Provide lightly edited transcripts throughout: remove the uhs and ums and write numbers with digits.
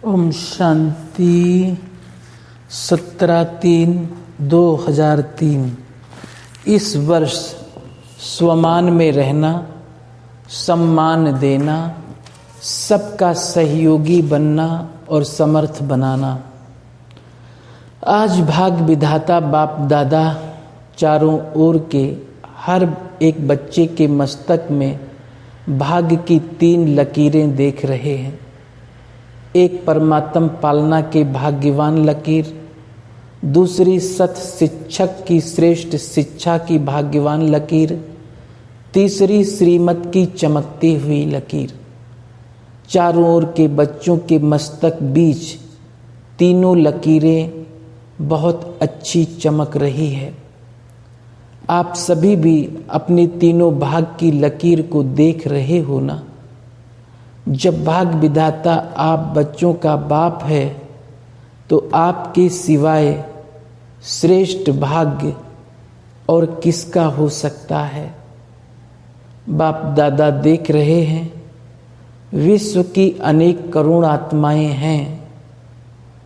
ओम शांति। 17/3/2003। इस वर्ष स्वमान में रहना, सम्मान देना, सबका सहयोगी बनना और समर्थ बनाना। आज भाग विधाता बाप दादा चारों ओर के हर एक बच्चे के मस्तक में भाग्य की 3 लकीरें देख रहे हैं। एक परमात्म पालना के भाग्यवान लकीर, दूसरी सत शिक्षक की श्रेष्ठ शिक्षा की भाग्यवान लकीर, तीसरी श्रीमत की चमकती हुई लकीर। चारों ओर के बच्चों के मस्तक बीच तीनों लकीरें बहुत अच्छी चमक रही है। आप सभी भी अपनी तीनों भाग की लकीर को देख रहे हो ना। जब भाग विधाता आप बच्चों का बाप है तो आपके सिवाय श्रेष्ठ भाग्य और किसका हो सकता है। बाप दादा देख रहे हैं विश्व की अनेक करोड़ आत्माएं हैं,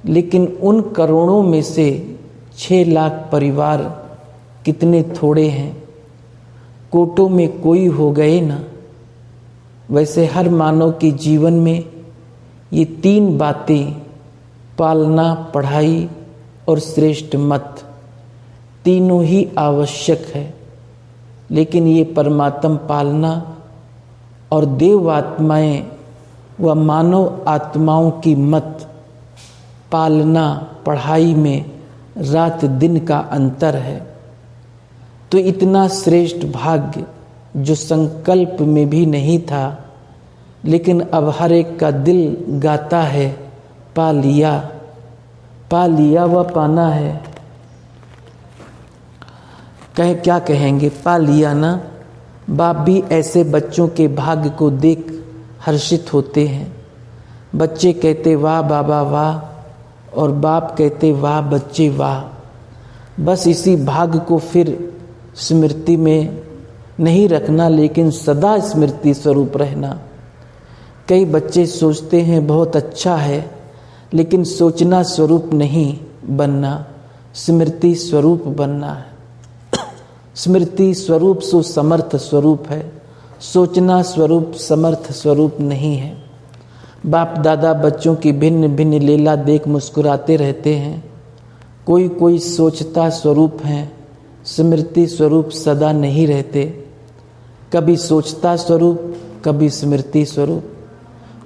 लेकिन उन करोड़ों में से 6 लाख परिवार कितने थोड़े हैं। कोटों में कोई हो गए ना। वैसे हर मानव के जीवन में ये 3 बातें, पालना, पढ़ाई और श्रेष्ठ मत, तीनों ही आवश्यक है। लेकिन ये परमात्म पालना और देव आत्माएं व मानव आत्माओं की मत पालना पढ़ाई में रात दिन का अंतर है। तो इतना श्रेष्ठ भाग्य जो संकल्प में भी नहीं था, लेकिन अब हर एक का दिल गाता है पा लिया व पाना है। क्या कहेंगे, पा लिया ना। बाप भी ऐसे बच्चों के भाग्य को देख हर्षित होते हैं। बच्चे कहते वाह बाबा वाह, और बाप कहते वाह बच्चे वाह। बस इसी भाग्य को फिर स्मृति में नहीं रखना, लेकिन सदा स्मृति स्वरूप रहना। कई बच्चे सोचते हैं बहुत अच्छा है, लेकिन सोचना स्वरूप नहीं बनना, स्मृति स्वरूप बनना है। स्मृति स्वरूप सो समर्थ स्वरूप है, सोचना स्वरूप समर्थ स्वरूप नहीं है। बाप दादा बच्चों की भिन्न भिन्न लीला देख मुस्कुराते रहते हैं। कोई कोई सोचता स्वरूप हैं, स्मृति स्वरूप सदा नहीं रहते। कभी सोचता स्वरूप, कभी स्मृति स्वरूप।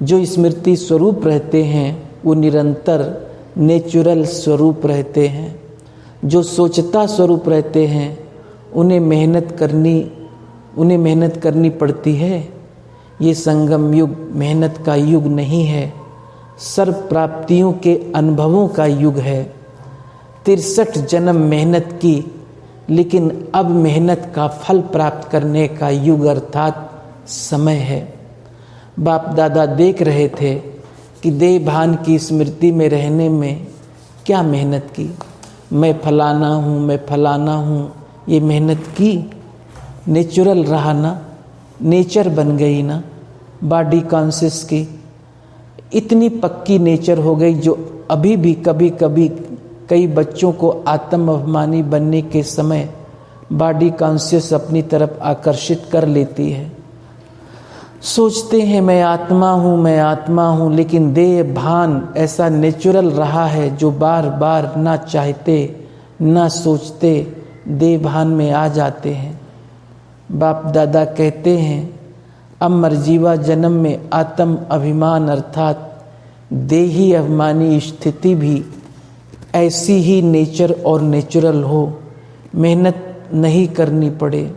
जो स्मृति स्वरूप रहते हैं वो निरंतर नेचुरल स्वरूप रहते हैं। जो सोचता स्वरूप रहते हैं उन्हें मेहनत करनी पड़ती है। ये संगम युग मेहनत का युग नहीं है, सर्व प्राप्तियों के अनुभवों का युग है। 63 जन्म मेहनत की, लेकिन अब मेहनत का फल प्राप्त करने का युग अर्थात समय है। बाप दादा देख रहे थे कि देह भान की स्मृति में रहने में क्या मेहनत की। मैं फलाना हूँ, ये मेहनत की। नेचुरल रहा ना, नेचर बन गई ना। बॉडी कॉन्शियस की इतनी पक्की नेचर हो गई, जो अभी भी कभी कभी कई बच्चों को आत्म अभिमानी बनने के समय बॉडी कॉन्शियस अपनी तरफ आकर्षित कर लेती है। सोचते हैं मैं आत्मा हूँ, लेकिन देह भान ऐसा नेचुरल रहा है जो बार बार ना चाहते ना सोचते देह भान में आ जाते हैं। बाप दादा कहते हैं अमर जीवा जन्म में आत्म अभिमान अर्थात देही अभिमानी स्थिति भी ऐसी ही नेचर और नेचुरल हो, मेहनत नहीं करनी पड़े।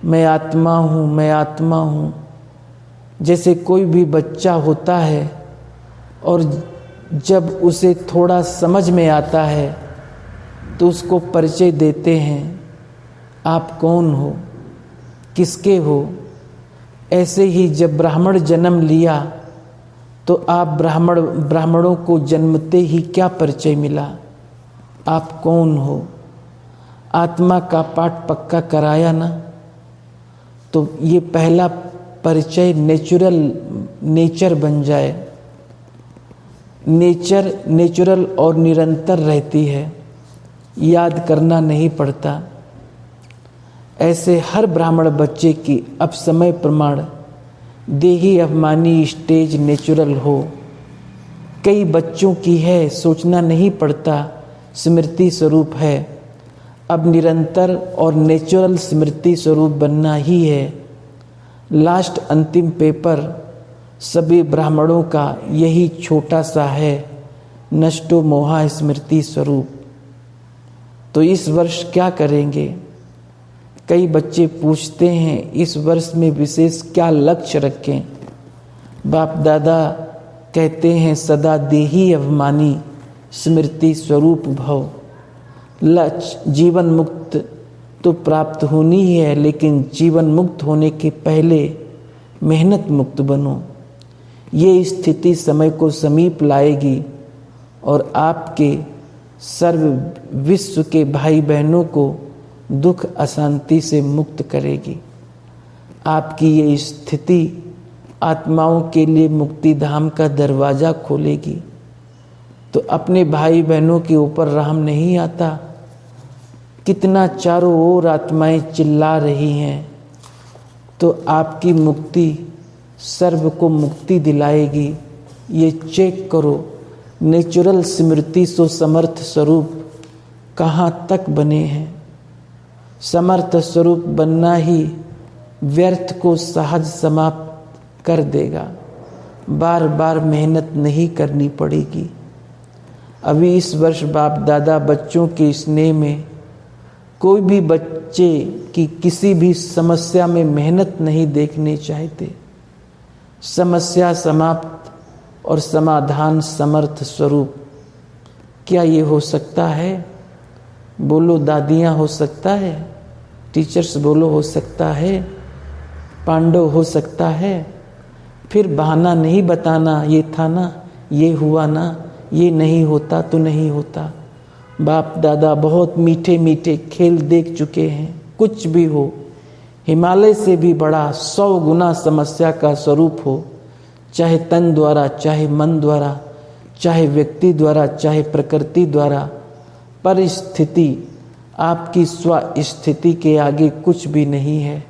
मैं आत्मा हूँ। जैसे कोई भी बच्चा होता है और जब उसे थोड़ा समझ में आता है तो उसको परिचय देते हैं, आप कौन हो, किसके हो। ऐसे ही जब ब्राह्मण जन्म लिया तो आप ब्राह्मणों को जन्मते ही क्या परिचय मिला, आप कौन हो। आत्मा का पाठ पक्का कराया ना, तो ये पहला परिचय नेचर बन जाए। नेचुरल और निरंतर रहती है, याद करना नहीं पड़ता। ऐसे हर ब्राह्मण बच्चे की अब समय प्रमाण देही अभिमानी स्टेज नेचुरल हो। कई बच्चों की है, सोचना नहीं पड़ता, स्मृति स्वरूप है। अब निरंतर और नेचुरल स्मृति स्वरूप बनना ही है। लास्ट अंतिम पेपर सभी ब्राह्मणों का यही छोटा सा है, नष्टो मोहा स्मृति स्वरूप। तो इस वर्ष क्या करेंगे? कई बच्चे पूछते हैं इस वर्ष में विशेष क्या लक्ष्य रखें। बाप दादा कहते हैं सदा देही अभिमानी स्मृति स्वरूप भव। लक्ष्य जीवन मुक्त तो प्राप्त होनी ही है, लेकिन जीवन मुक्त होने के पहले मेहनत मुक्त बनो। ये स्थिति समय को समीप लाएगी और आपके सर्व विश्व के भाई बहनों को दुख अशांति से मुक्त करेगी। आपकी ये स्थिति आत्माओं के लिए मुक्ति धाम का दरवाज़ा खोलेगी। तो अपने भाई बहनों के ऊपर रहम नहीं आता? कितना चारों ओर आत्माएं चिल्ला रही हैं, तो आपकी मुक्ति सर्व को मुक्ति दिलाएगी। ये चेक करो, नेचुरल स्मृति सो समर्थ स्वरूप कहाँ तक बने हैं। समर्थ स्वरूप बनना ही व्यर्थ को सहज समाप्त कर देगा। बार बार मेहनत नहीं करनी पड़ेगी। अभी इस वर्ष बाप दादा बच्चों के स्नेह में कोई भी बच्चे की किसी भी समस्या में मेहनत नहीं देखने चाहते। समस्या समाप्त और समाधान समर्थ स्वरूप। क्या ये हो सकता है? बोलो दादियाँ, हो सकता है? टीचर्स बोलो, हो सकता है? पांडव, हो सकता है? फिर बहाना नहीं बताना, ये था ना, ये हुआ ना, ये नहीं होता तो नहीं होता। बाप दादा बहुत मीठे मीठे खेल देख चुके हैं। कुछ भी हो, हिमालय से भी बड़ा 100 गुना समस्या का स्वरूप हो, चाहे तन द्वारा, चाहे मन द्वारा, चाहे व्यक्ति द्वारा, चाहे प्रकृति द्वारा, परिस्थिति आपकी स्व स्थिति के आगे कुछ भी नहीं है।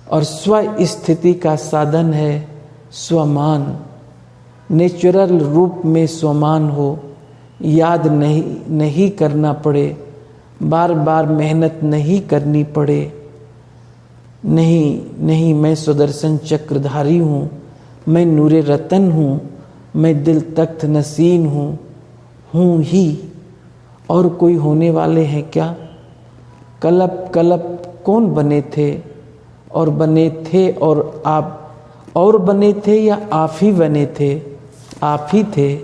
और स्व स्थिति का साधन है स्वमान। नेचुरल रूप में स्वमान हो, याद नहीं करना पड़े, बार बार मेहनत नहीं करनी पड़े। नहीं, मैं सुदर्शन चक्रधारी हूँ, मैं नूरे रतन हूँ, मैं दिल तख्त नसीन हूँ ही, और कोई होने वाले हैं क्या? कलप कौन बने थे और बने थे, और आप और बने थे या आप ही बने थे? आप ही थे,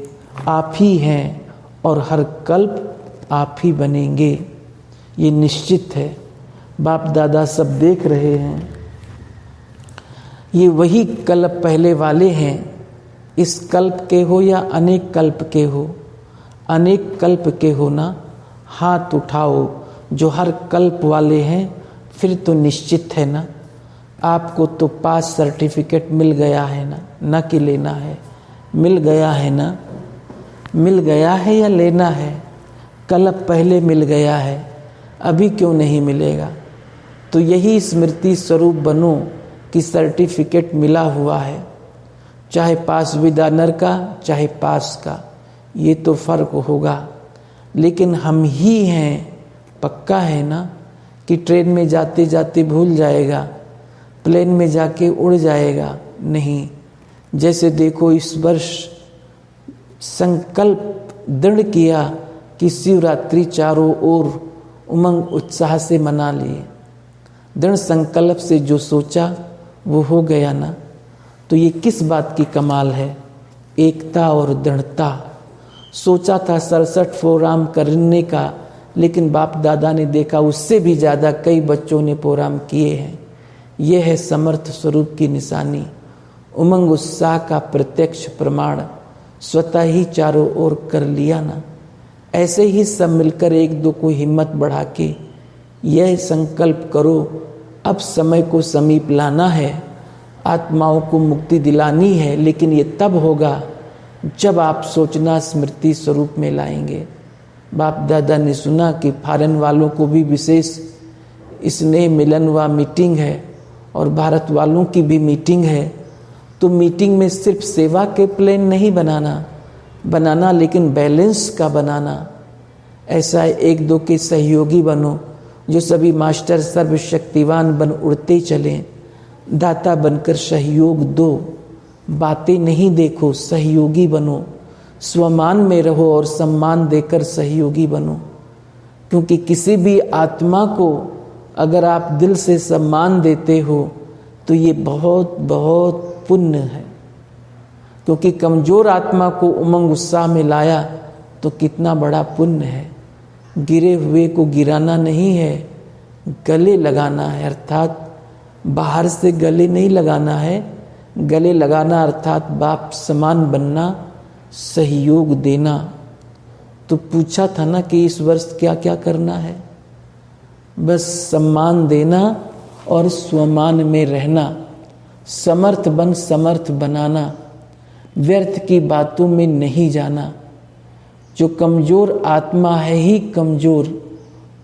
आप ही हैं, और हर कल्प आप ही बनेंगे, ये निश्चित है। बाप दादा सब देख रहे हैं। ये वही कल्प पहले वाले हैं। इस कल्प के हो या अनेक कल्प के हो, अनेक कल्प के हो ना, हाथ उठाओ जो हर कल्प वाले हैं। फिर तो निश्चित है ना, आपको तो पास सर्टिफिकेट मिल गया है ना कि लेना है? मिल गया है ना? मिल गया है या लेना है? कल्प पहले मिल गया है, अभी क्यों नहीं मिलेगा? तो यही स्मृति स्वरूप बनो कि सर्टिफिकेट मिला हुआ है, चाहे पास विद ऑनर का, चाहे पास का, ये तो फर्क होगा। लेकिन हम ही हैं, पक्का है ना कि ट्रेन में जाते जाते भूल जाएगा, प्लेन में जाके उड़ जाएगा? नहीं। जैसे देखो इस वर्ष संकल्प दृढ़ किया कि शिवरात्रि चारों ओर उमंग उत्साह से मना लिए। दृढ़ संकल्प से जो सोचा वो हो गया ना। तो ये किस बात की कमाल है? एकता और दृढ़ता। सोचा था 67 प्रोग्राम करने का, लेकिन बाप दादा ने देखा उससे भी ज़्यादा कई बच्चों ने प्रोग्राम किए हैं। यह है समर्थ स्वरूप की निशानी, उमंग उत्साह का प्रत्यक्ष प्रमाण। स्वतः ही चारों ओर कर लिया ना। ऐसे ही सब मिलकर एक दो को हिम्मत बढ़ा के यह संकल्प करो, अब समय को समीप लाना है, आत्माओं को मुक्ति दिलानी है। लेकिन ये तब होगा जब आप सोचना स्मृति स्वरूप में लाएंगे। बाप दादा ने सुना कि फॉरेन वालों को भी विशेष स्नेह मिलन व मीटिंग है और भारत वालों की भी मीटिंग है, तो मीटिंग में सिर्फ सेवा के प्लान नहीं बनाना लेकिन बैलेंस का बनाना। ऐसा एक दो के सहयोगी बनो, जो सभी मास्टर सर्वशक्तिवान बन उड़ते चलें। दाता बनकर सहयोग दो, बातें नहीं देखो, सहयोगी बनो। स्वमान में रहो और सम्मान देकर सहयोगी बनो, क्योंकि किसी भी आत्मा को अगर आप दिल से सम्मान देते हो तो ये बहुत बहुत पुण्य है। क्योंकि कमजोर आत्मा को उमंग उत्साह में लाया तो कितना बड़ा पुण्य है। गिरे हुए को गिराना नहीं है, गले लगाना है। अर्थात बाहर से गले नहीं लगाना है, गले लगाना अर्थात बाप समान बनना, सहयोग देना। तो पूछा था ना कि इस वर्ष क्या क्या करना है? बस सम्मान देना और स्वमान में रहना, समर्थ बन समर्थ बनाना, व्यर्थ की बातों में नहीं जाना। जो कमजोर आत्मा है ही कमजोर,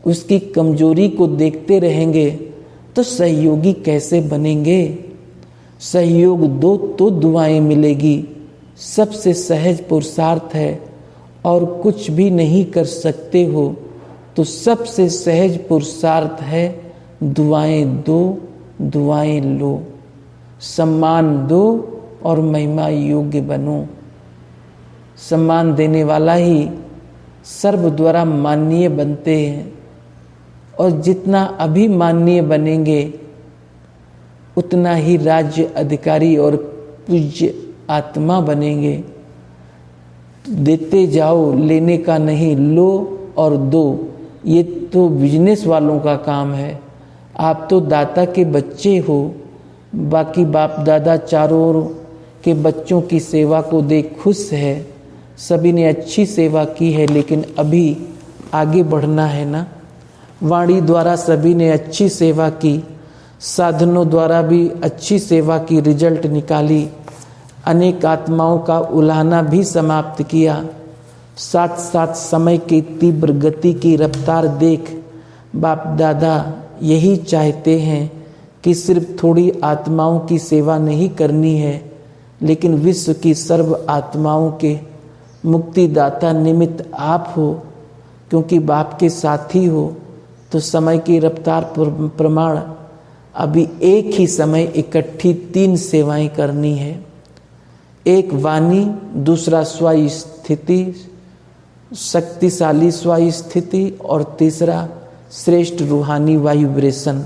उसकी कमजोरी को देखते रहेंगे तो सहयोगी कैसे बनेंगे? सहयोग दो तो दुआएं मिलेगी। सबसे सहज पुरुषार्थ है और कुछ भी नहीं कर सकते हो तो सबसे सहज पुरुषार्थ है दुआएं दो, दुआएं लो। सम्मान दो और महिमा योग्य बनो। सम्मान देने वाला ही सर्व द्वारा माननीय बनते हैं, और जितना अभिमाननीय बनेंगे उतना ही राज्य अधिकारी और पूज्य आत्मा बनेंगे। देते जाओ, लेने का नहीं, लो और दो। ये तो बिजनेस वालों का काम है। आप तो दाता के बच्चे हो। बाकी बाप दादा चारों ओर के बच्चों की सेवा को देख खुश है। सभी ने अच्छी सेवा की है, लेकिन अभी आगे बढ़ना है ना। वाणी द्वारा सभी ने अच्छी सेवा की, साधनों द्वारा भी अच्छी सेवा की, रिजल्ट निकाली। अनेक आत्माओं का उलाहना भी समाप्त किया। साथ साथ समय की तीव्र गति की रफ्तार देख बाप दादा यही चाहते हैं कि सिर्फ थोड़ी आत्माओं की सेवा नहीं करनी है, लेकिन विश्व की सर्व आत्माओं के मुक्तिदाता निमित्त आप हो। क्योंकि बाप के साथी हो तो समय की रफ्तार प्रमाण अभी एक ही समय इकट्ठी 3 सेवाएं करनी है। एक वाणी, दूसरा स्वास्थिति, शक्तिशाली स्वास्थिति, और तीसरा श्रेष्ठ रूहानी वाइब्रेशन।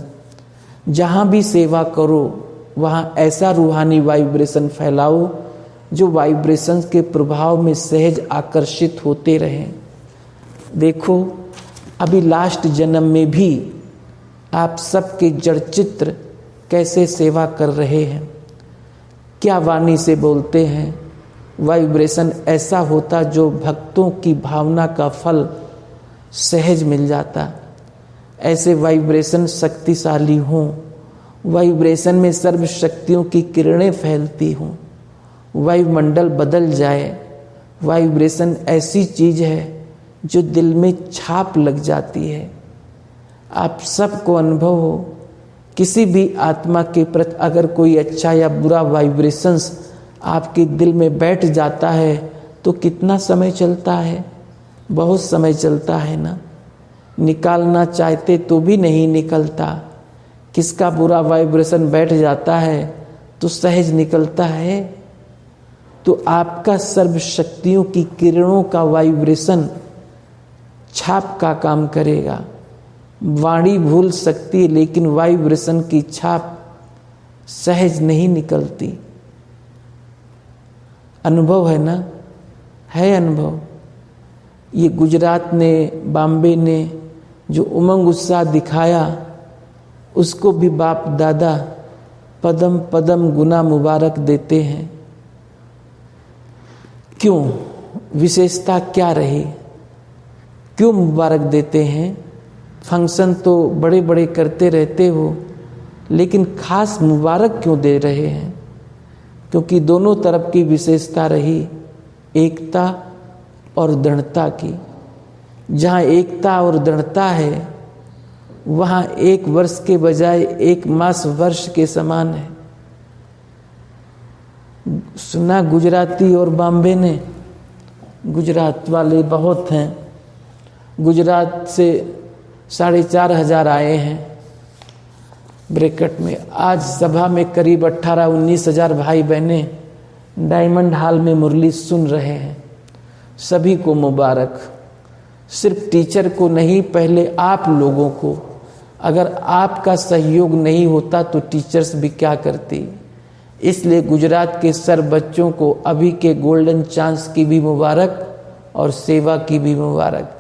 जहाँ भी सेवा करो वहाँ ऐसा रूहानी वाइब्रेशन फैलाओ जो वाइब्रेशन के प्रभाव में सहज आकर्षित होते रहें। देखो अभी लास्ट जन्म में भी आप सबके जड़ चित्र कैसे सेवा कर रहे हैं, क्या वाणी से बोलते हैं। वाइब्रेशन ऐसा होता जो भक्तों की भावना का फल सहज मिल जाता। ऐसे वाइब्रेशन शक्तिशाली हों, वाइब्रेशन में सर्व शक्तियों की किरणें फैलती हों, वायुमंडल बदल जाए। वाइब्रेशन ऐसी चीज है जो दिल में छाप लग जाती है। आप सबको अनुभव हो, किसी भी आत्मा के प्रति अगर कोई अच्छा या बुरा वाइब्रेशंस आपके दिल में बैठ जाता है तो कितना समय चलता है? बहुत समय चलता है ना। निकालना चाहते तो भी नहीं निकलता। किसका बुरा वाइब्रेशन बैठ जाता है तो सहज निकलता है। तो आपका सर्व शक्तियों की किरणों का वाइब्रेशन छाप का काम करेगा। वाणी भूल सकती है लेकिन वाइब्रेशन की छाप सहज नहीं निकलती। अनुभव है ना, है अनुभव। ये गुजरात ने, बॉम्बे ने जो उमंग उत्साह दिखाया, उसको भी बाप दादा पदम पदम गुना मुबारक देते हैं। क्यों? विशेषता क्या रही? क्यों मुबारक देते हैं? फंक्शन तो बड़े बड़े करते रहते हो, लेकिन खास मुबारक क्यों दे रहे हैं? क्योंकि दोनों तरफ की विशेषता रही। एकता और दृढ़ता की। जहाँ एकता और दृढ़ता है वहाँ 1 वर्ष के बजाय 1 मास वर्ष के समान है। सुना गुजराती और बॉम्बे ने, गुजरात वाले बहुत हैं, गुजरात से 4,500 आए हैं ब्रैकेट में। आज सभा में करीब 18-19 हज़ार भाई बहने डायमंड हॉल में मुरली सुन रहे हैं। सभी को मुबारक। सिर्फ टीचर को नहीं, पहले आप लोगों को। अगर आपका सहयोग नहीं होता तो टीचर्स भी क्या करती। इसलिए गुजरात के सर बच्चों को अभी के गोल्डन चांस की भी मुबारक और सेवा की भी मुबारक।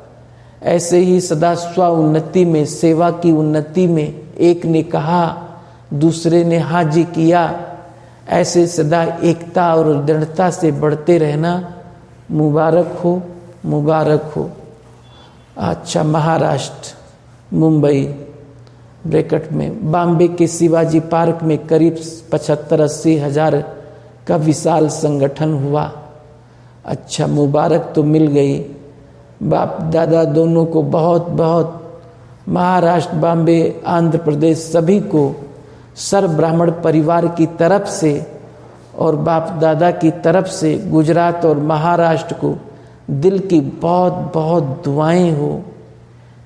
ऐसे ही सदा स्व उन्नति में, सेवा की उन्नति में एक ने कहा, दूसरे ने हाँ जी किया। ऐसे सदा एकता और दृढ़ता से बढ़ते रहना। मुबारक हो, मुबारक हो। अच्छा, महाराष्ट्र मुंबई ब्रैकेट में बॉम्बे के शिवाजी पार्क में करीब 75-80 हज़ार का विशाल संगठन हुआ। अच्छा, मुबारक तो मिल गई। बाप दादा दोनों को बहुत बहुत, महाराष्ट्र, बॉम्बे, आंध्र प्रदेश सभी को सर्व ब्राह्मण परिवार की तरफ से और बाप दादा की तरफ से गुजरात और महाराष्ट्र को दिल की बहुत बहुत दुआएं हो।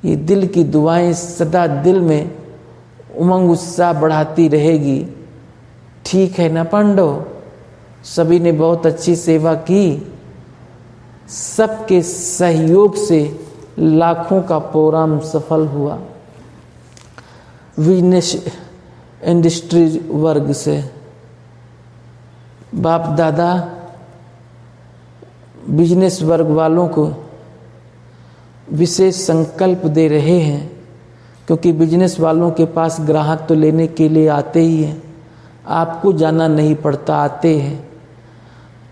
ये दिल की दुआएं सदा दिल में उमंग उत्साह बढ़ाती रहेगी। ठीक है ना पांडव? सभी ने बहुत अच्छी सेवा की। सबके सहयोग से लाखों का प्रोग्राम सफल हुआ। बिजनेस इंडस्ट्री वर्ग से बाप दादा बिजनेस वर्ग वालों को विशेष संकल्प दे रहे हैं, क्योंकि बिजनेस वालों के पास ग्राहक तो लेने के लिए आते ही हैं, आपको जाना नहीं पड़ता, आते हैं।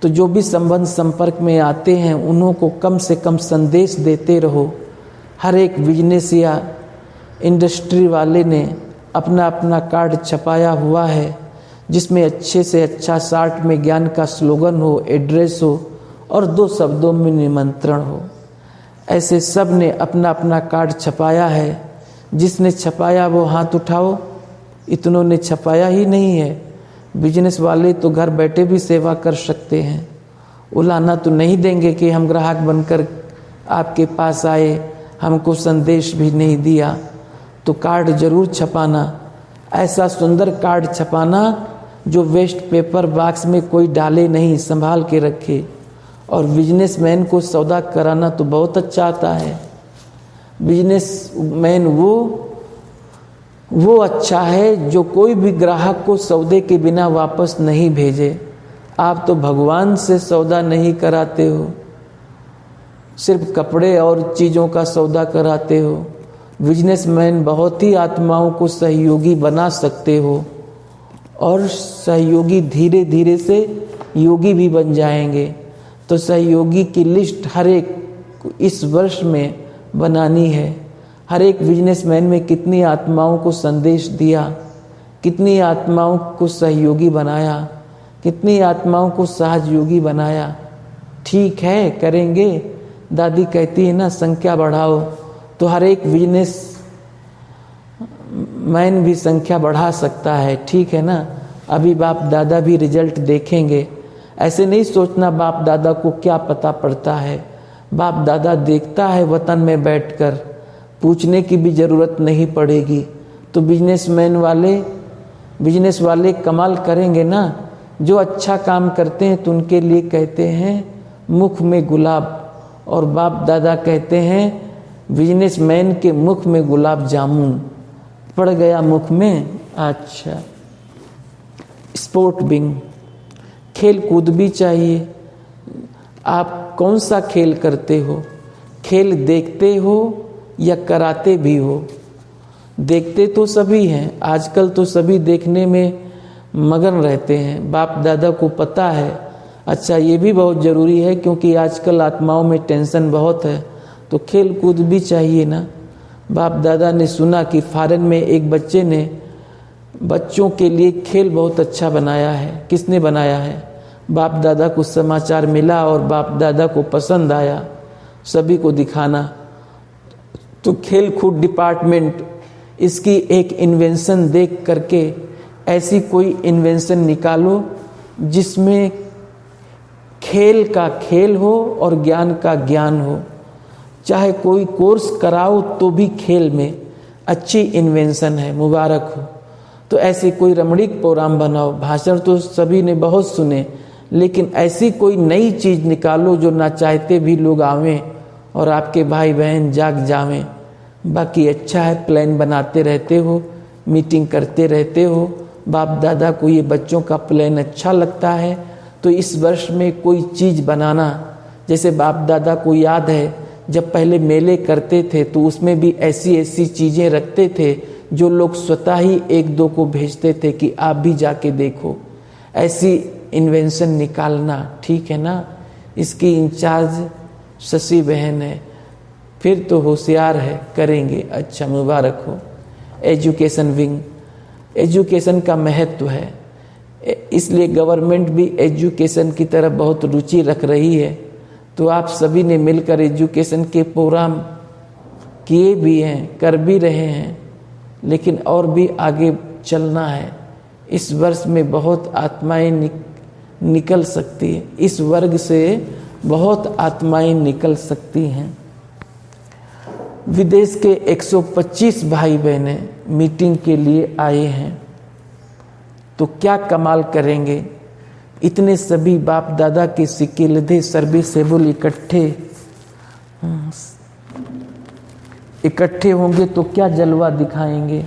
तो जो भी संबंध संपर्क में आते हैं उन्हों को कम से कम संदेश देते रहो। हर एक बिजनेस या इंडस्ट्री वाले ने अपना अपना कार्ड छपाया हुआ है, जिसमें अच्छे से अच्छा शार्ट में ज्ञान का स्लोगन हो, एड्रेस हो और 2 शब्दों में निमंत्रण हो। ऐसे सब ने अपना अपना कार्ड छपाया है। जिसने छपाया वो हाथ उठाओ। इतनों ने छपाया ही नहीं है। बिजनेस वाले तो घर बैठे भी सेवा कर सकते हैं। उलाना तो नहीं देंगे कि हम ग्राहक बनकर आपके पास आए, हमको संदेश भी नहीं दिया। तो कार्ड जरूर छपाना, ऐसा सुंदर कार्ड छपाना जो वेस्ट पेपर बॉक्स में कोई डाले नहीं, संभाल के रखे। और बिजनेसमैन को सौदा कराना तो बहुत अच्छा आता है। बिजनेसमैन वो अच्छा है जो कोई भी ग्राहक को सौदे के बिना वापस नहीं भेजे। आप तो भगवान से सौदा नहीं कराते हो, सिर्फ कपड़े और चीज़ों का सौदा कराते हो। बिजनेसमैन बहुत ही आत्माओं को सहयोगी बना सकते हो, और सहयोगी धीरे धीरे से योगी भी बन जाएंगे। तो सहयोगी की लिस्ट हर एक इस वर्ष में बनानी है। हर एक बिजनेसमैन में कितनी आत्माओं को संदेश दिया, कितनी आत्माओं को सहयोगी बनाया, कितनी आत्माओं को सहयोगी बनाया। ठीक है, करेंगे। दादी कहती है ना, संख्या बढ़ाओ, तो हर एक बिजनेस मैन भी संख्या बढ़ा सकता है। ठीक है ना? अभी बाप दादा भी रिजल्ट देखेंगे। ऐसे नहीं सोचना बाप दादा को क्या पता पड़ता है। बाप दादा देखता है वतन में बैठकर, पूछने की भी ज़रूरत नहीं पड़ेगी। तो बिजनेस वाले कमाल करेंगे ना। जो अच्छा काम करते हैं तो उनके लिए कहते हैं मुख में गुलाब, और बाप दादा कहते हैं बिजनेसमैन के मुख में गुलाब जामुन। पड़ गया मुख में। अच्छा, स्पोर्ट विंग, खेल कूद भी चाहिए। आप कौन सा खेल करते हो? खेल देखते हो या कराते भी हो? देखते तो सभी हैं, आजकल तो सभी देखने में मगन रहते हैं। बाप दादा को पता है। अच्छा, ये भी बहुत ज़रूरी है, क्योंकि आजकल आत्माओं में टेंशन बहुत है, तो खेल कूद भी चाहिए ना। बाप दादा ने सुना कि फॉरेन में एक बच्चे ने बच्चों के लिए खेल बहुत अच्छा बनाया है। किसने बनाया है? बाप दादा को समाचार मिला और बाप दादा को पसंद आया, सभी को दिखाना। तो खेल कूद डिपार्टमेंट इसकी एक इन्वेंशन देख करके ऐसी कोई इन्वेंशन निकालो जिसमें खेल का खेल हो और ज्ञान का ज्ञान हो। चाहे कोई कोर्स कराओ तो भी खेल में अच्छी इन्वेंशन है, मुबारक हो। तो ऐसे कोई रमणीक प्रोग्राम बनाओ। भाषण तो सभी ने बहुत सुने, लेकिन ऐसी कोई नई चीज़ निकालो जो ना चाहते भी लोग आवें और आपके भाई बहन जाग जावें। बाकी अच्छा है, प्लान बनाते रहते हो, मीटिंग करते रहते हो। बाप दादा को ये बच्चों का प्लान अच्छा लगता है तो इस वर्ष में कोई चीज़ बनाना। जैसे बाप दादा को याद है जब पहले मेले करते थे तो उसमें भी ऐसी ऐसी चीज़ें रखते थे जो लोग स्वतः ही एक दो को भेजते थे कि आप भी जाके देखो। ऐसी इन्वेंशन निकालना, ठीक है ना। इसकी इंचार्ज शशि बहन है, फिर तो होशियार है, करेंगे। अच्छा, मुबारक हो। एजुकेशन विंग, एजुकेशन का महत्व है, इसलिए गवर्नमेंट भी एजुकेशन की तरफ बहुत रुचि रख रही है। तो आप सभी ने मिलकर एजुकेशन के प्रोग्राम किए भी हैं, कर भी रहे हैं, लेकिन और भी आगे चलना है। इस वर्ष में बहुत आत्माएं निकल सकती हैं, इस वर्ग से बहुत आत्माएं निकल सकती हैं। विदेश के 125 भाई बहने मीटिंग के लिए आए हैं, तो क्या कमाल करेंगे। इतने सभी बाप दादा के सिक्के लधे सर्विसेबल इकट्ठे होंगे तो क्या जलवा दिखाएंगे।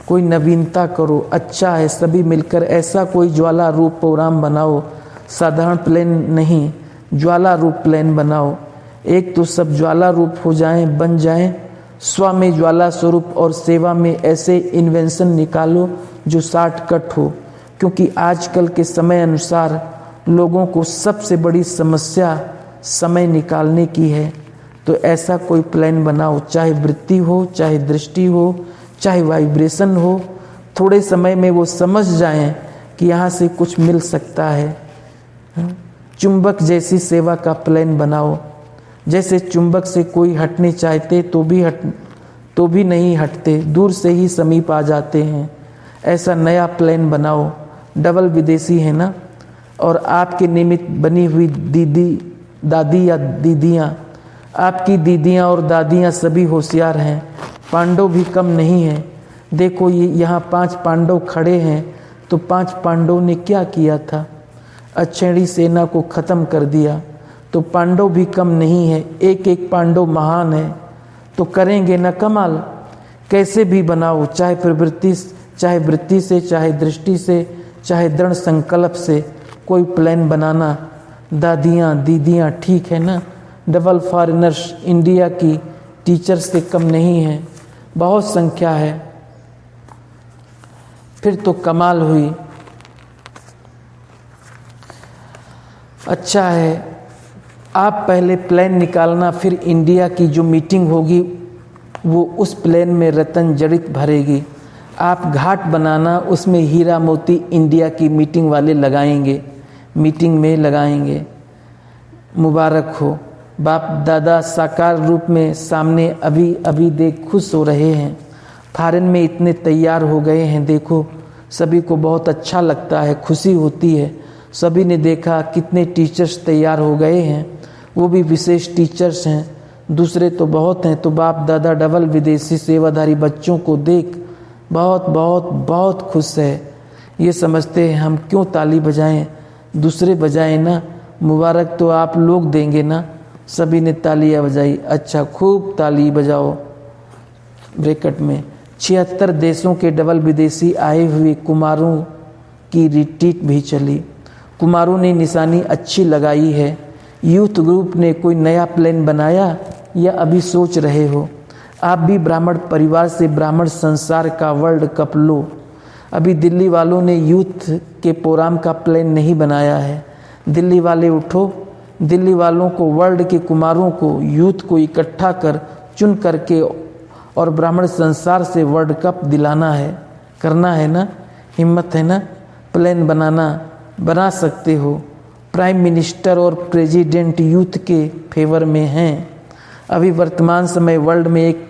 कोई नवीनता करो, अच्छा है। सभी मिलकर ऐसा कोई ज्वाला रूप प्रोग्राम बनाओ, साधारण प्लान नहीं, ज्वाला रूप प्लान बनाओ। एक तो सब ज्वाला रूप हो जाएं, बन जाएं। स्व में ज्वाला स्वरूप और सेवा में ऐसे इन्वेंशन निकालो जो शॉर्टकट हो, क्योंकि आजकल के समय अनुसार लोगों को सबसे बड़ी समस्या समय निकालने की है। तो ऐसा कोई प्लान बनाओ, चाहे वृत्ति हो, चाहे दृष्टि हो, चाहे वाइब्रेशन हो। थोड़े समय में वो समझ जाएं कि यहाँ से कुछ मिल सकता है। चुंबक जैसी सेवा का प्लान बनाओ। जैसे चुंबक से कोई हटने चाहते तो भी नहीं हटते, दूर से ही समीप आ जाते हैं। ऐसा नया प्लान बनाओ। डबल विदेशी है ना, और आपके निमित्त बनी हुई दादी या दीदियाँ, आपकी दीदियाँ और दादियाँ सभी होशियार हैं। पांडव भी कम नहीं हैं। देखो ये यहाँ 5 पांडव खड़े हैं, तो 5 पांडवों ने क्या किया था, अक्षयणी सेना को खत्म कर दिया। तो पांडव भी कम नहीं है, एक एक पांडव महान है। तो करेंगे न कमाल। कैसे भी बनाओ, चाहे प्रवृत्ति, चाहे वृत्ति से, चाहे दृष्टि से, चाहे दृढ़ संकल्प से कोई प्लान बनाना। दादियाँ दीदियाँ, ठीक है ना। डबल फॉरेनर्स इंडिया की टीचर्स से कम नहीं है, बहुत संख्या है। फिर तो कमाल हुई। अच्छा है, आप पहले प्लान निकालना, फिर इंडिया की जो मीटिंग होगी वो उस प्लान में रतन जड़ित भरेगी। आप घाट बनाना, उसमें हीरा मोती इंडिया की मीटिंग वाले लगाएंगे, मीटिंग में लगाएंगे। मुबारक हो। बाप दादा साकार रूप में सामने अभी अभी देख खुश हो रहे हैं। फॉरेन में इतने तैयार हो गए हैं, देखो सभी को बहुत अच्छा लगता है, खुशी होती है। सभी ने देखा कितने टीचर्स तैयार हो गए हैं, वो भी विशेष टीचर्स हैं, दूसरे तो बहुत हैं। तो बाप दादा डबल विदेशी सेवाधारी बच्चों को देख बहुत बहुत बहुत खुश है। ये समझते हैं हम क्यों ताली बजाएं, दूसरे बजाएं ना। मुबारक तो आप लोग देंगे ना। सभी ने तालियां बजाई। अच्छा, खूब ताली बजाओ। ब्रैकेट में 76 देशों के डबल विदेशी आए हुए कुमारों की रिट्रीट भी चली। कुमारों ने निशानी अच्छी लगाई है। यूथ ग्रुप ने कोई नया प्लान बनाया या अभी सोच रहे हो? आप भी ब्राह्मण परिवार से ब्राह्मण संसार का वर्ल्ड कप लो। अभी दिल्ली वालों ने यूथ के प्रोग्राम का प्लान नहीं बनाया है। दिल्ली वाले उठो, दिल्ली वालों को, वर्ल्ड के कुमारों को, यूथ को इकट्ठा कर चुन करके और ब्राह्मण संसार से वर्ल्ड कप दिलाना है, करना है ना। हिम्मत है ना, प्लान बनाना। बना सकते हो। प्राइम मिनिस्टर और प्रेसिडेंट यूथ के फेवर में हैं। अभी वर्तमान समय वर्ल्ड में एक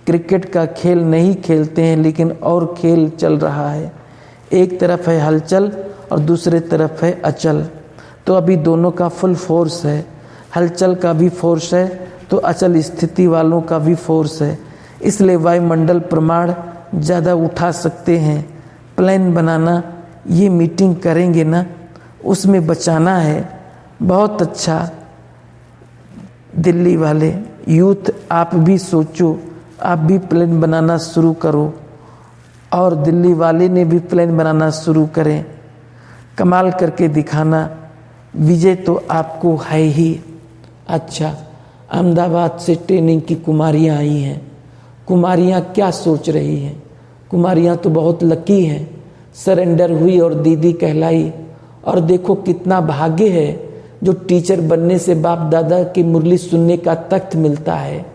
क्रिकेट का खेल नहीं खेलते हैं, लेकिन और खेल चल रहा है। एक तरफ है हलचल और दूसरे तरफ है अचल। तो अभी दोनों का फुल फोर्स है। हलचल का भी फोर्स है तो अचल स्थिति वालों का भी फोर्स है। इसलिए वायुमंडल प्रमाण ज़्यादा उठा सकते हैं। प्लान बनाना, ये मीटिंग करेंगे ना, उसमें बचाना है। बहुत अच्छा। दिल्ली वाले यूथ, आप भी सोचो, आप भी प्लान बनाना शुरू करो और दिल्ली वाले ने भी प्लान बनाना शुरू करें। कमाल करके दिखाना। विजय तो आपको है ही। अच्छा, अहमदाबाद से ट्रेनिंग की कुमारियाँ आई हैं। कुमारियाँ क्या सोच रही हैं? कुमारियाँ तो बहुत लकी हैं, सरेंडर हुई और दीदी कहलाई। और देखो कितना भाग्य है जो टीचर बनने से बाप दादा की मुरली सुनने का तख्त मिलता है,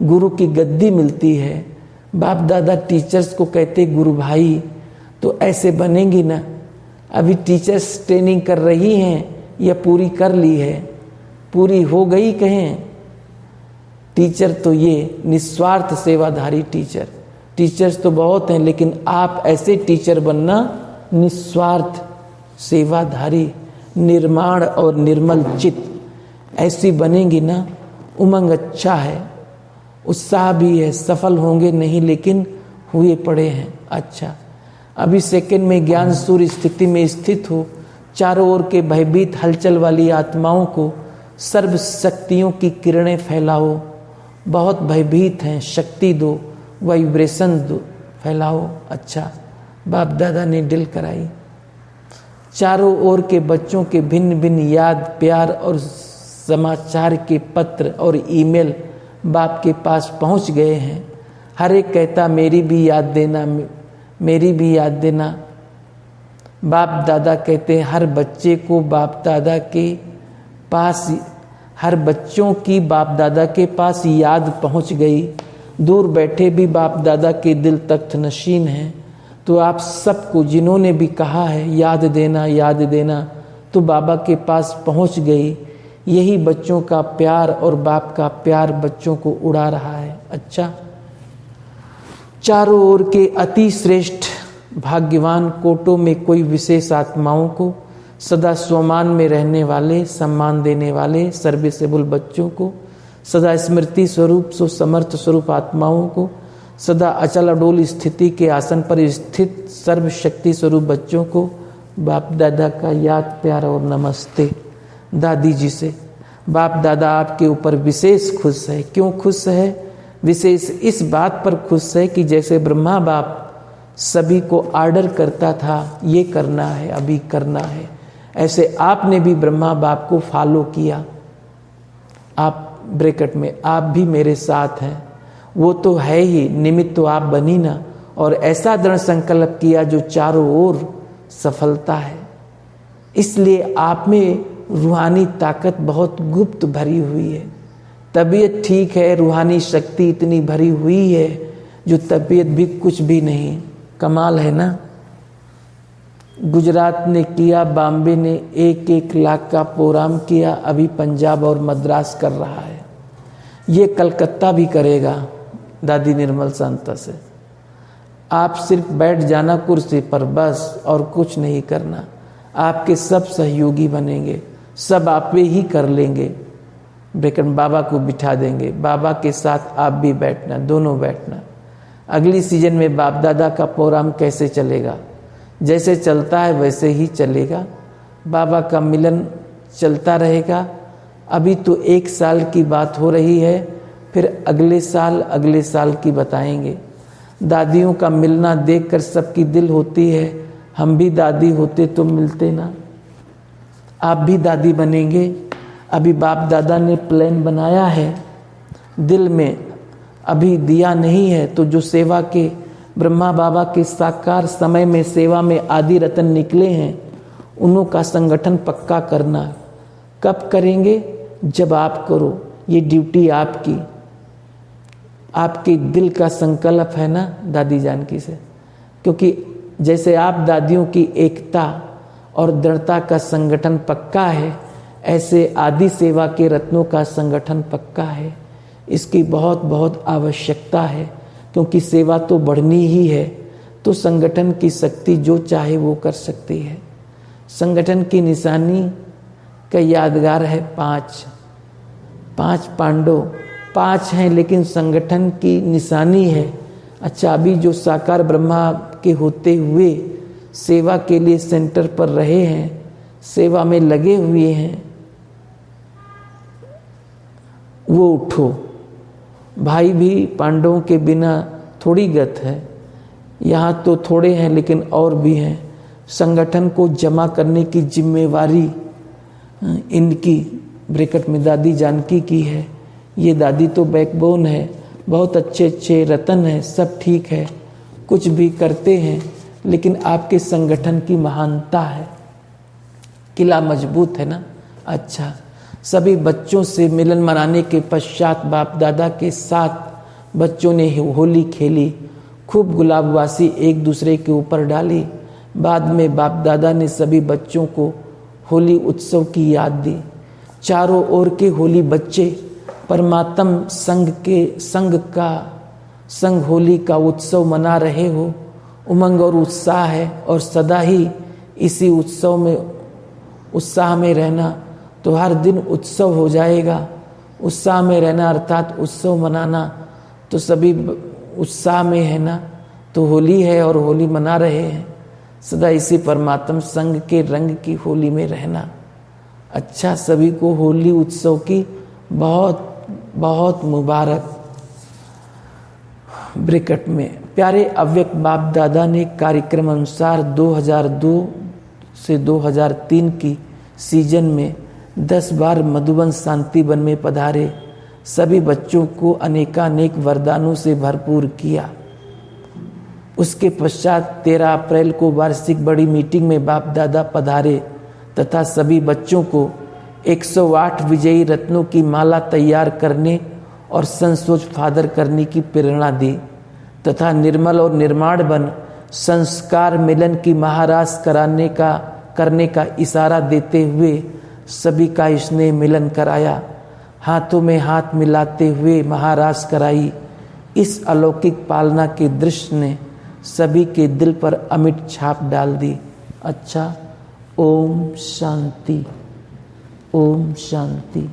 गुरु की गद्दी मिलती है। बाप दादा टीचर्स को कहते गुरु भाई, तो ऐसे बनेंगी ना। अभी टीचर्स ट्रेनिंग कर रही हैं या पूरी कर ली है? पूरी हो गई कहें? टीचर तो ये निस्वार्थ सेवाधारी टीचर्स तो बहुत हैं, लेकिन आप ऐसे टीचर बनना निस्वार्थ सेवाधारी, निर्माण और निर्मल चित्त। ऐसी बनेंगी ना, उमंग अच्छा है, उत्साह भी है। सफल होंगे नहीं, लेकिन हुए पड़े हैं। अच्छा, अभी सेकंड में ज्ञान सूर्य स्थिति में स्थित हो। चारों ओर के भयभीत हलचल वाली आत्माओं को सर्व शक्तियों की किरणें फैलाओ। बहुत भयभीत हैं, शक्ति दो, वाइब्रेशन दो, फैलाओ। अच्छा, बाप दादा ने डील कराई। चारों ओर के बच्चों के भिन्न भिन्न याद, प्यार और समाचार के पत्र और ईमेल बाप के पास पहुंच गए हैं। हर एक कहता मेरी भी याद देना, मेरी भी याद देना। बाप दादा कहते हैं हर बच्चे को बाप दादा के पास, हर बच्चों की बाप दादा के पास याद पहुंच गई। दूर बैठे भी बाप दादा के दिल तख्त नशीन हैं। तो आप सबको जिन्होंने भी कहा है याद देना, तो बाबा के पास पहुंच गई। यही बच्चों का प्यार और बाप का प्यार बच्चों को उड़ा रहा है। अच्छा, चारों ओर के अति श्रेष्ठ भाग्यवान कोटों में कोई विशेष आत्माओं को, सदा स्वमान में रहने वाले, सम्मान देने वाले सर्विसेबल बच्चों को, सदा स्मृति स्वरूप सो समर्थ स्वरूप आत्माओं को, सदा अचल अडोल स्थिति के आसन पर स्थित सर्वशक्ति स्वरूप बच्चों को बाप दादा का याद, प्यार और नमस्ते। दादी जी से बाप दादा आपके ऊपर विशेष खुश है। क्यों खुश है? विशेष इस बात पर खुश है कि जैसे ब्रह्मा बाप सभी को आर्डर करता था, ये करना है, अभी करना है, ऐसे आपने भी ब्रह्मा बाप को फॉलो किया। आप ब्रैकेट में आप भी मेरे साथ हैं, वो तो है ही, निमित्त तो आप बनी ना। और ऐसा दृढ़ संकल्प किया जो चारों ओर सफलता है। इसलिए आप में रूहानी ताकत बहुत गुप्त भरी हुई है। तबीयत ठीक है, रूहानी शक्ति इतनी भरी हुई है जो तबीयत भी कुछ भी नहीं। कमाल है ना। गुजरात ने किया, बॉम्बे ने 1-1 लाख का प्रोग्राम किया, अभी पंजाब और मद्रास कर रहा है। ये कलकत्ता भी करेगा दादी निर्मल संता से। आप सिर्फ बैठ जाना कुर्सी पर बस, और कुछ नहीं करना। आपके सब सहयोगी बनेंगे, सब आप ही कर लेंगे। ब्रेकन बाबा को बिठा देंगे, बाबा के साथ आप भी बैठना, दोनों बैठना। अगली सीजन में बाप दादा का प्रोग्राम कैसे चलेगा? जैसे चलता है वैसे ही चलेगा। बाबा का मिलन चलता रहेगा। अभी तो 1 साल की बात हो रही है, फिर अगले साल की बताएंगे। दादियों का मिलना देखकर सबकी दिल होती है, हम भी दादी होते तो मिलते ना। आप भी दादी बनेंगे। अभी बाप दादा ने प्लान बनाया है दिल में, अभी दिया नहीं है। तो जो सेवा के ब्रह्मा बाबा के साकार समय में सेवा में आदि रतन निकले हैं, उन्हों का संगठन पक्का करना। कब करेंगे? जब आप करो। ये ड्यूटी आपकी, आपके दिल का संकल्प है ना दादी जानकी से। क्योंकि जैसे आप दादियों की एकता और दृढ़ता का संगठन पक्का है, ऐसे आदि सेवा के रत्नों का संगठन पक्का है। इसकी बहुत बहुत आवश्यकता है, क्योंकि सेवा तो बढ़नी ही है, तो संगठन की शक्ति जो चाहे वो कर सकती है। संगठन की निशानी का यादगार है 5 पांडव 5 हैं, लेकिन संगठन की निशानी है। अच्छा, अभी जो साकार ब्रह्मा के होते हुए सेवा के लिए सेंटर पर रहे हैं, सेवा में लगे हुए हैं, वो उठो। भाई भी पांडवों के बिना थोड़ी गत है, यहाँ तो थोड़े हैं लेकिन और भी हैं। संगठन को जमा करने की जिम्मेवारी इनकी ब्रैकेट में दादी जानकी की है। ये दादी तो बैकबोन है, बहुत अच्छे अच्छे रतन हैं, सब ठीक है, कुछ भी करते हैं, लेकिन आपके संगठन की महानता है। किला मजबूत है ना। अच्छा, सभी बच्चों से मिलन मनाने के पश्चात बाप दादा के साथ बच्चों ने होली खेली, खूब गुलाबवासी एक दूसरे के ऊपर डाली। बाद में बाप दादा ने सभी बच्चों को होली उत्सव की याद दी। चारों ओर के होली बच्चे परमात्म संग होली का उत्सव मना रहे हो। उमंग और उत्साह है, और सदा ही इसी उत्साह में रहना, तो हर दिन उत्सव हो जाएगा। उत्साह में रहना अर्थात उत्सव मनाना, तो सभी उत्साह में है ना, तो होली है और होली मना रहे हैं। सदा इसी परमात्म संग के रंग की होली में रहना। अच्छा, सभी को होली उत्सव की बहुत बहुत मुबारक। ब्रैकेट में प्यारे अव्यक्त बाप दादा ने कार्यक्रम अनुसार 2002 से 2003 की सीजन में 10 बार मधुबन शांति वन में पधारे। सभी बच्चों को अनेकानेक वरदानों से भरपूर किया। उसके पश्चात 13 अप्रैल को वार्षिक बड़ी मीटिंग में बाप दादा पधारे तथा सभी बच्चों को 108 विजयी रत्नों की माला तैयार करने और संसोच फादर करने की प्रेरणा दी तथा निर्मल और निर्माण बन संस्कार मिलन की महारास करने का इशारा देते हुए सभी का स्नेह मिलन कराया। हाथों में हाथ मिलाते हुए महारास कराई। इस अलौकिक पालना के दृश्य ने सभी के दिल पर अमिट छाप डाल दी। अच्छा, ओम शांति, ओम शांति।